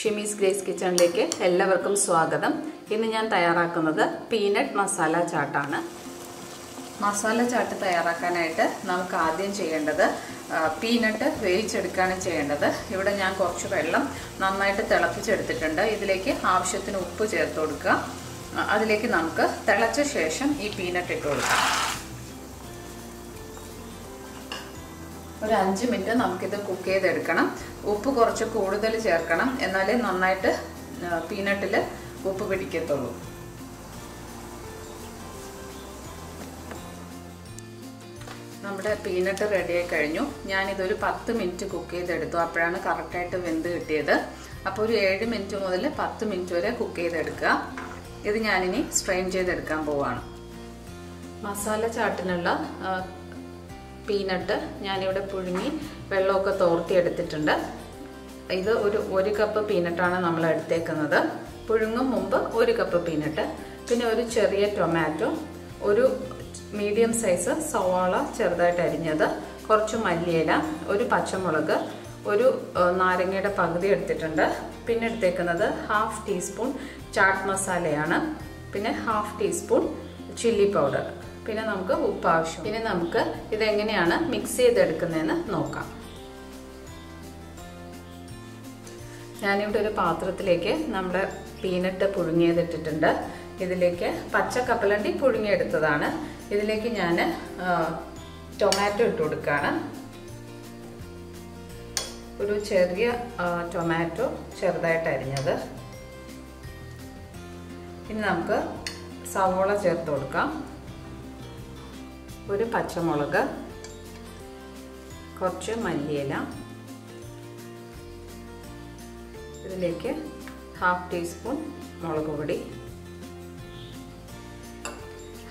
ഷിമീസ് grace കിച്ചണിലേക്ക് എല്ലാവർക്കും സ്വാഗതം. ഇന്ന് ഞാൻ തയ്യാറാക്കുന്നത് പീനട്ട് മസാല ചാട്ടാണ്. മസാല ചാട്ട് തയ്യാറാക്കാനായിട്ട് നമുക്ക് ആദ്യം ചെയ്യേണ്ടത് പീനട്ട് വേവിച്ചെടുക്കുകയാണ് ചെയ്യേണ്ടത്. ഇവിടെ ഞാൻ കുറച്ച് വെള്ളം നന്നായിട്ട് തിളപ്പിച്ചെടുത്തിട്ടുണ്ട്. ഇതിലേക്ക് ആവശ്യത്തിന് ഉപ്പ് ചേർത്ത് കൊടുക്കുക. അതിലേക്ക് നമുക്ക് തിളച്ച ശേഷം ഈ പീനട്ട് ഇട്ട് കൊടുക്കാം. ഒരു 5 മിനിറ്റ് നമുക്കിത് കുക്ക് ചെയ്തെടുക്കണം. ഉപ്പ് കുറച്ച് കൂടുതൽ ചേർക്കണം, എന്നാലേ നന്നായിട്ട് പീനട്ടിൽ ഉപ്പ് പിടിക്കത്തുള്ളൂ. നമ്മുടെ പീനട്ട് റെഡിയായി കഴിഞ്ഞു. ഞാനിതൊരു 10 മിനിറ്റ് കുക്ക് ചെയ്തെടുത്തു. അപ്പോഴാണ് കറക്റ്റായിട്ട് വെന്ത് കിട്ടിയത്. അപ്പോൾ ഒരു 7 മിനിറ്റ് മുതൽ 10 മിനിറ്റ് വരെ കുക്ക് ചെയ്തെടുക്കുക. ഇത് ഞാനിനി സ്ട്രെയിൻ ചെയ്തെടുക്കാൻ പോവാണ്. മസാല ചാട്ടിനുള്ള പീനട്ട് ഞാനിവിടെ പുഴുങ്ങി വെള്ളമൊക്കെ തോർത്തി എടുത്തിട്ടുണ്ട്. ഇത് ഒരു കപ്പ് പീനട്ടാണ് നമ്മൾ എടുത്തേക്കുന്നത്. പുഴുങ്ങും മുമ്പ് 1 കപ്പ് പീനട്ട്, പിന്നെ ഒരു ചെറിയ ടൊമാറ്റോ, ഒരു മീഡിയം സൈസ് സവാള ചെറുതായിട്ട് അരിഞ്ഞത്, കുറച്ച് മല്ലിയില, ഒരു പച്ചമുളക്, ഒരു നാരങ്ങയുടെ പകുതി എടുത്തിട്ടുണ്ട്. പിന്നെ എടുത്തേക്കുന്നത് 1/2 ടീസ്പൂൺ ചാട്ട് മസാലയാണ്, പിന്നെ 1/2 ടീസ്പൂൺ ചില്ലി പൗഡർ, പിന്നെ നമുക്ക് ഉപ്പ് ആവശ്യം. ഇനി നമുക്ക് ഇതെങ്ങനെയാണ് മിക്സ് ചെയ്തെടുക്കുന്നതെന്ന് നോക്കാം. ഞാനിവിടെ ഒരു പാത്രത്തിലേക്ക് നമ്മുടെ പീനട്ട് പുഴുങ്ങിയതിട്ടിട്ടുണ്ട്. ഇതിലേക്ക് പച്ച കപ്പലണ്ടി പുഴുങ്ങിയെടുത്തതാണ്. ഇതിലേക്ക് ഞാൻ ടൊമാറ്റോ ഇട്ട് കൊടുക്കുകയാണ്. ഒരു ചെറിയ ടൊമാറ്റോ ചെറുതായിട്ട് അരിഞ്ഞത്. ഇനി നമുക്ക് സവോള ചേർത്ത് കൊടുക്കാം. ഒരു പച്ചമുളക്, കുറച്ച് മല്ലിയില, ഇതിലേക്ക് 1/2 ടീസ്പൂൺ മുളക് പൊടി,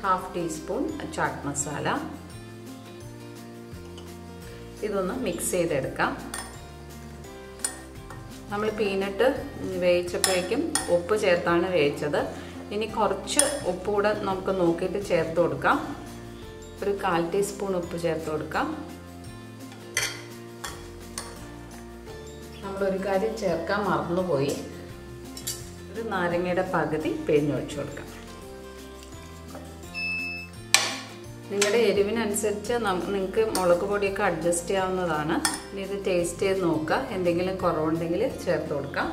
1/2 ടീസ്പൂൺ ചാട്ട് മസാല. ഇതൊന്ന് മിക്സ് ചെയ്തെടുക്കാം. നമ്മൾ പീനട്ട് വേവിച്ചപ്പോഴേക്കും ഉപ്പ് ചേർത്താണ് വേവിച്ചത്. ഇനി കുറച്ച് ഉപ്പ് കൂടെ നമുക്ക് നോക്കിയിട്ട് ചേർത്ത് കൊടുക്കാം. ഒരു 1/4 ടീസ്പൂൺ ഉപ്പ് ചേർത്ത് കൊടുക്കാം. നമ്മളൊരു കാര്യം ചേർക്കാൻ മറന്നുപോയി, ഒരു നാരങ്ങയുടെ പകുതി പിഴിഞ്ഞൊഴിച്ചു കൊടുക്കാം. നിങ്ങളുടെ എരിവിനനുസരിച്ച് നിങ്ങൾക്ക് മുളക് പൊടിയൊക്കെ അഡ്ജസ്റ്റ് ചെയ്യാവുന്നതാണ്. ഇനി ഇത് ടേസ്റ്റ് ചെയ്ത് നോക്കുക. എന്തെങ്കിലും കുറവുണ്ടെങ്കിൽ ചേർത്ത് കൊടുക്കാം.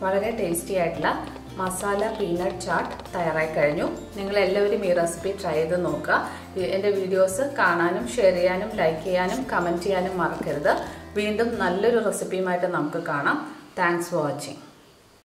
വളരെ ടേസ്റ്റി ആയിട്ടുള്ള മസാല പീനട്ട് ചാട്ട് തയ്യാറായി കഴിഞ്ഞു. നിങ്ങളെല്ലാവരും ഈ റെസിപ്പി ട്രൈ ചെയ്ത് നോക്കുക. എൻ്റെ വീഡിയോസ് കാണാനും ഷെയർ ചെയ്യാനും ലൈക്ക് ചെയ്യാനും കമൻറ്റ് ചെയ്യാനും മറക്കരുത്. വീണ്ടും നല്ലൊരു റെസിപ്പിയുമായിട്ട് നമുക്ക് കാണാം. Thanks for watching.